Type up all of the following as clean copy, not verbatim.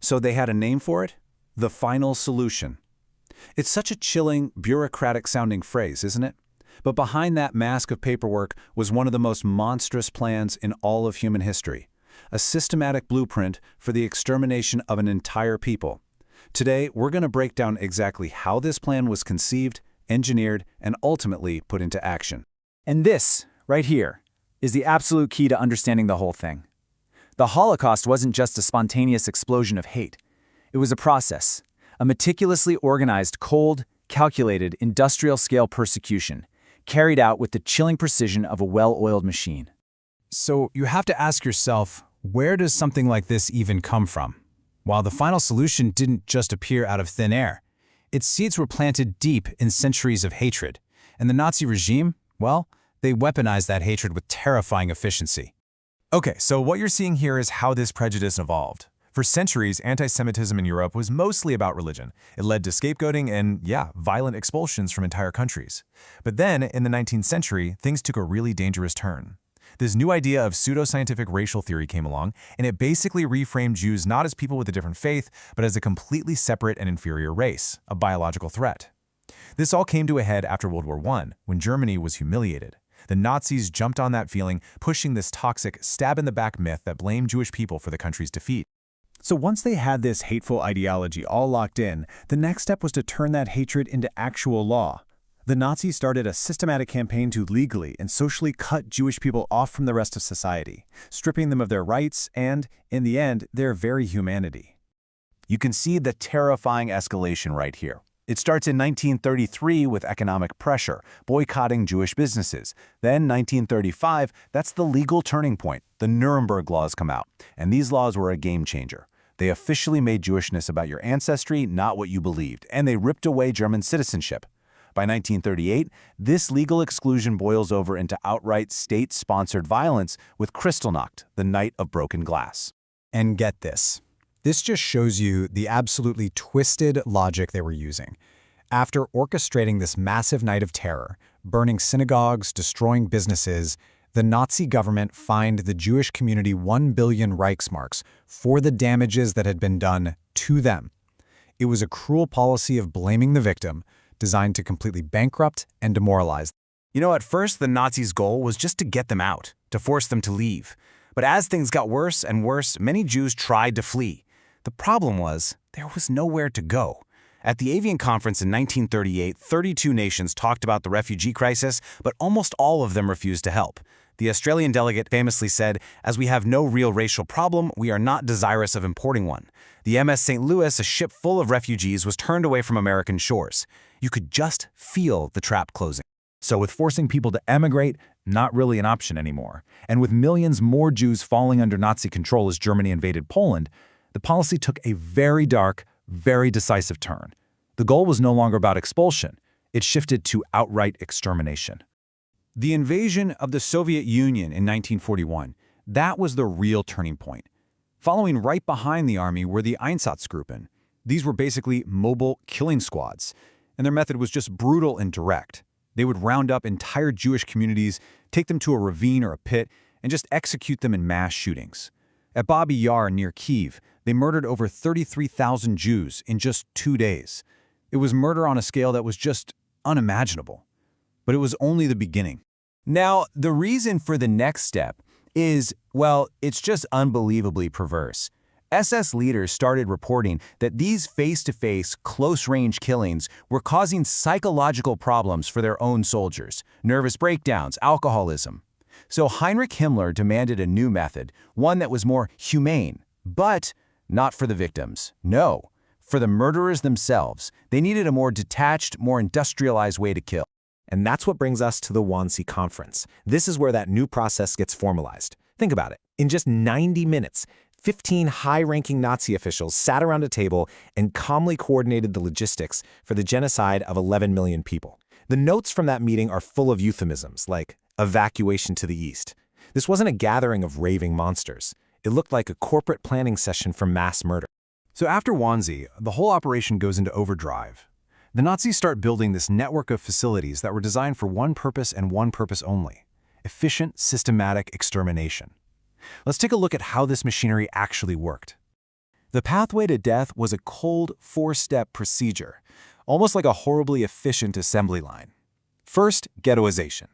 So they had a name for it? The final solution. It's such a chilling, bureaucratic-sounding phrase, isn't it? But behind that mask of paperwork was one of the most monstrous plans in all of human history. A systematic blueprint for the extermination of an entire people. Today, we're going to break down exactly how this plan was conceived, engineered, and ultimately put into action. And this, right here, is the absolute key to understanding the whole thing. The Holocaust wasn't just a spontaneous explosion of hate. It was a process, a meticulously organized, cold, calculated, industrial-scale persecution, carried out with the chilling precision of a well-oiled machine. So you have to ask yourself, where does something like this even come from? While the final solution didn't just appear out of thin air, its seeds were planted deep in centuries of hatred, and the Nazi regime, well, they weaponized that hatred with terrifying efficiency. Okay, so what you're seeing here is how this prejudice evolved. For centuries, anti-Semitism in Europe was mostly about religion. It led to scapegoating and, violent expulsions from entire countries. But then, in the 19th century, things took a really dangerous turn. This new idea of pseudoscientific racial theory came along, and it basically reframed Jews not as people with a different faith, but as a completely separate and inferior race, a biological threat. This all came to a head after World War I, when Germany was humiliated. The Nazis jumped on that feeling, pushing this toxic, stab-in-the-back myth that blamed Jewish people for the country's defeat. So once they had this hateful ideology all locked in, the next step was to turn that hatred into actual law. The Nazis started a systematic campaign to legally and socially cut Jewish people off from the rest of society, stripping them of their rights and, in the end, their very humanity. You can see the terrifying escalation right here. It starts in 1933 with economic pressure, boycotting Jewish businesses. Then 1935, that's the legal turning point. The Nuremberg laws come out, and these laws were a game changer. They officially made Jewishness about your ancestry, not what you believed, and they ripped away German citizenship. By 1938, this legal exclusion boils over into outright state-sponsored violence with Kristallnacht, the Night of Broken Glass. And get this. This just shows you the absolutely twisted logic they were using. After orchestrating this massive night of terror, burning synagogues, destroying businesses, the Nazi government fined the Jewish community 1 billion Reichsmarks for the damages that had been done to them. It was a cruel policy of blaming the victim, designed to completely bankrupt and demoralize them. You know, at first the Nazis' goal was just to get them out, to force them to leave. But as things got worse and worse, many Jews tried to flee. The problem was, there was nowhere to go. At the Avian Conference in 1938, 32 nations talked about the refugee crisis, but almost all of them refused to help. The Australian delegate famously said, "As we have no real racial problem, we are not desirous of importing one." The MS St. Louis, a ship full of refugees, was turned away from American shores. You could just feel the trap closing. So with forcing people to emigrate, not really an option anymore, and with millions more Jews falling under Nazi control as Germany invaded Poland, the policy took a very dark, very decisive turn. The goal was no longer about expulsion. It shifted to outright extermination. The invasion of the Soviet Union in 1941, that was the real turning point. Following right behind the army were the Einsatzgruppen. These were basically mobile killing squads, and their method was just brutal and direct. They would round up entire Jewish communities, take them to a ravine or a pit, and just execute them in mass shootings. At Babi Yar near Kyiv, they murdered over 33,000 Jews in just 2 days. It was murder on a scale that was just unimaginable. But it was only the beginning. Now, the reason for the next step is, well, it's just unbelievably perverse. SS leaders started reporting that these face-to-face, close-range killings were causing psychological problems for their own soldiers, nervous breakdowns, alcoholism. So Heinrich Himmler demanded a new method, one that was more humane, but not for the victims. No, for the murderers themselves. They needed a more detached, more industrialized way to kill. And that's what brings us to the Wannsee Conference. This is where that new process gets formalized. Think about it. In just 90 minutes, 15 high-ranking Nazi officials sat around a table and calmly coordinated the logistics for the genocide of 11 million people. The notes from that meeting are full of euphemisms, like evacuation to the east. This wasn't a gathering of raving monsters. It looked like a corporate planning session for mass murder. So after Wannsee, the whole operation goes into overdrive. The Nazis start building this network of facilities that were designed for one purpose and one purpose only: efficient, systematic extermination. Let's take a look at how this machinery actually worked. The pathway to death was a cold, four-step procedure, almost like a horribly efficient assembly line. First, ghettoization.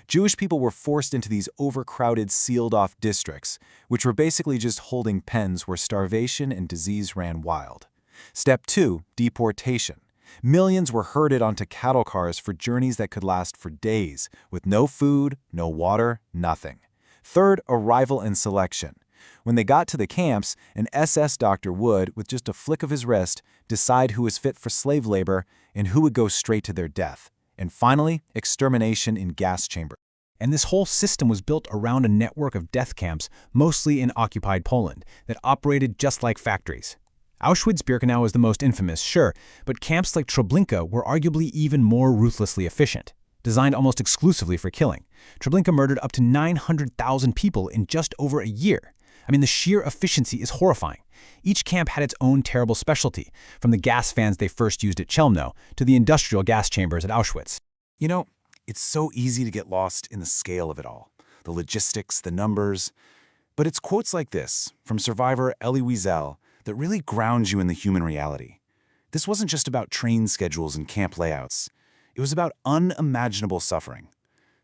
Jewish people were forced into these overcrowded, sealed-off districts, which were basically just holding pens where starvation and disease ran wild. Step 2, deportation. Millions were herded onto cattle cars for journeys that could last for days, with no food, no water, nothing. Third, arrival and selection. When they got to the camps, an SS doctor would, with just a flick of his wrist, decide who was fit for slave labor and who would go straight to their death. And finally, extermination in gas chambers. And this whole system was built around a network of death camps, mostly in occupied Poland, that operated just like factories. Auschwitz-Birkenau is the most infamous, sure, but camps like Treblinka were arguably even more ruthlessly efficient, designed almost exclusively for killing. Treblinka murdered up to 900,000 people in just over a year. I mean, the sheer efficiency is horrifying. Each camp had its own terrible specialty, from the gas fans they first used at Chelmno to the industrial gas chambers at Auschwitz. You know, it's so easy to get lost in the scale of it all, the logistics, the numbers. But it's quotes like this from survivor Elie Wiesel that really grounds you in the human reality. This wasn't just about train schedules and camp layouts. It was about unimaginable suffering.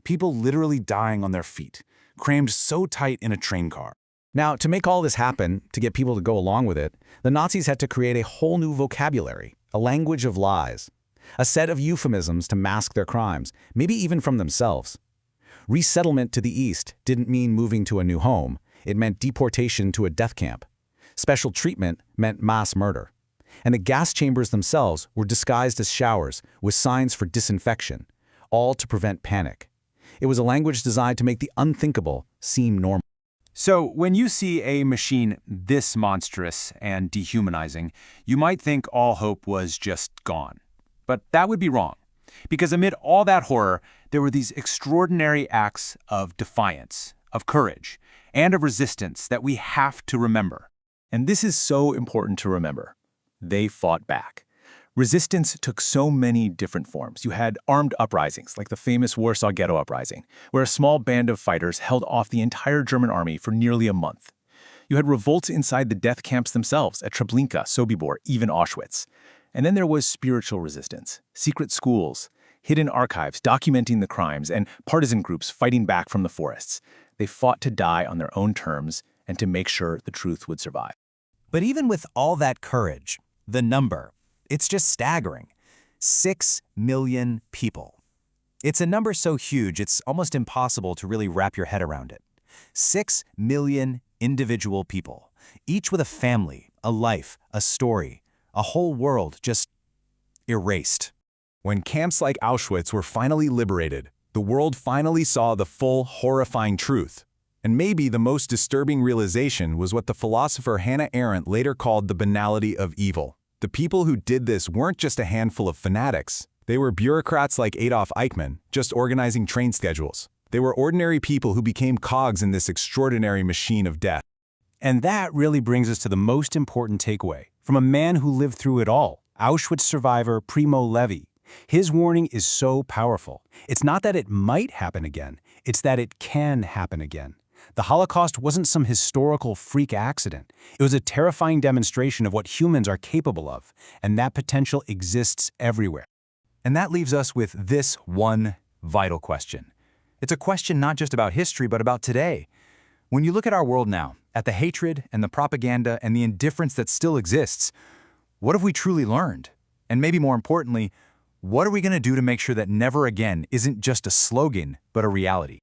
People literally dying on their feet, crammed so tight in a train car. Now, to make all this happen, to get people to go along with it, the Nazis had to create a whole new vocabulary, a language of lies, a set of euphemisms to mask their crimes, maybe even from themselves. Resettlement to the east didn't mean moving to a new home. It meant deportation to a death camp. Special treatment meant mass murder. And the gas chambers themselves were disguised as showers with signs for disinfection, all to prevent panic. It was a language designed to make the unthinkable seem normal. So, when you see a machine this monstrous and dehumanizing, you might think all hope was just gone. But that would be wrong. Because amid all that horror, there were these extraordinary acts of defiance, of courage, and of resistance that we have to remember. And this is so important to remember. They fought back. Resistance took so many different forms. You had armed uprisings, like the famous Warsaw Ghetto Uprising, where a small band of fighters held off the entire German army for nearly a month. You had revolts inside the death camps themselves at Treblinka, Sobibor, even Auschwitz. And then there was spiritual resistance, secret schools, hidden archives documenting the crimes, and partisan groups fighting back from the forests. They fought to die on their own terms and to make sure the truth would survive. But even with all that courage, the number, it's just staggering. 6 million people. It's a number so huge, it's almost impossible to really wrap your head around it. 6 million individual people, each with a family, a life, a story, a whole world just erased. When camps like Auschwitz were finally liberated, the world finally saw the full, horrifying truth. And maybe the most disturbing realization was what the philosopher Hannah Arendt later called the banality of evil. The people who did this weren't just a handful of fanatics. They were bureaucrats like Adolf Eichmann, just organizing train schedules. They were ordinary people who became cogs in this extraordinary machine of death. And that really brings us to the most important takeaway from a man who lived through it all, Auschwitz survivor Primo Levi. His warning is so powerful. It's not that it might happen again, it's that it can happen again. The Holocaust wasn't some historical freak accident. It was a terrifying demonstration of what humans are capable of, and that potential exists everywhere. And that leaves us with this one vital question. It's a question not just about history, but about today. When you look at our world now, at the hatred and the propaganda and the indifference that still exists, what have we truly learned? And maybe more importantly, what are we going to do to make sure that never again isn't just a slogan, but a reality?